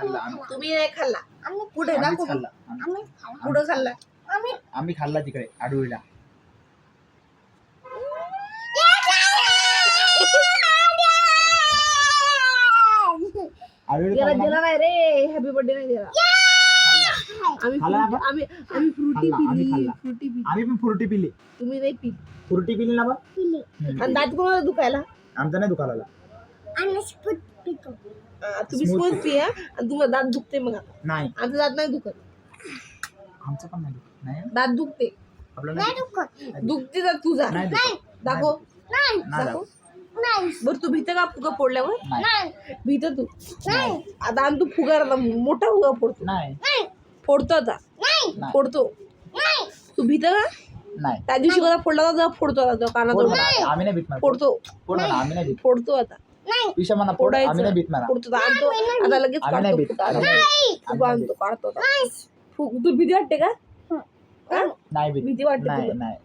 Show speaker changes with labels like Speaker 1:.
Speaker 1: खाल्ला
Speaker 2: तुम्ही नाही खाल्ला. कुठे
Speaker 1: आम्हीच
Speaker 2: दाखव.
Speaker 1: खाल्ला
Speaker 2: कुठं खाल्ला?
Speaker 1: आम्ही खाल्ला तिकडे आडुळीला. आडुळी
Speaker 2: याला
Speaker 1: खाल्ला
Speaker 2: दिला नाही रे. हॅपी बर्थडे नाही दिला. आम्ही
Speaker 1: खाल्ला
Speaker 2: फ्रुटी-
Speaker 1: आपण?
Speaker 2: आम्ही आम्ही फ्रुटी
Speaker 1: खाल्ला, आम्ही
Speaker 2: पिली.
Speaker 1: खाल्ला.
Speaker 2: फ्रुटी पिली.
Speaker 1: आम्ही पण फ्रुटी पिली.
Speaker 2: तुम्ही नाही पिली.
Speaker 1: फ्रुटी पिली ना बा.
Speaker 2: आणि दात कोणाला दुखायला?
Speaker 1: आमचा नाही दुखायला.
Speaker 2: तुम्ही
Speaker 1: Smooth
Speaker 2: स्मूथ पिया आणि तुम्हाला दात दुखते मग आता.
Speaker 1: नाही
Speaker 2: आमचा दात नाही दुखत.
Speaker 1: आमचं पण नाही दुखत. नाही
Speaker 2: दात दुखते.
Speaker 1: आपलं नाही दुखत.
Speaker 2: दुखते दात तुझा.
Speaker 1: नाही दुखत.
Speaker 2: दाखव.
Speaker 1: नाही
Speaker 2: दाखव.
Speaker 1: दाखव.
Speaker 2: बरं तू भीत का फुगा फोडल्यावर?
Speaker 1: नाही
Speaker 2: भीत तू. आता आणि तू फुगा मोठा फुगा फोडतो.
Speaker 1: नाही
Speaker 2: फोडतो आता. फोडतो. तू भीत का?
Speaker 1: नाही
Speaker 2: त्या दिवशी कसा फोडला होता तेव्हा फोडतो आता तो कानाजवळ.
Speaker 1: आम्ही नाही भीत मारत.
Speaker 2: फोडतो.
Speaker 1: फोड म्हणा, आम्ही नाही भीत.
Speaker 2: फोडतो आता.
Speaker 1: पिशा म्हणा फोड, आम्ही नाही भीत म्हणा.
Speaker 2: फोडतो आणतो आता लगेच
Speaker 1: आम्ही नाही
Speaker 2: काढतो
Speaker 1: भीत.
Speaker 2: फुगा.
Speaker 1: आम्ही नाही.
Speaker 2: फुगा आणतो काढतो आता. तू भीती वाटते का?
Speaker 1: नाही भीत.
Speaker 2: भीती वाटते
Speaker 1: नाही
Speaker 2: तुला?
Speaker 1: नाही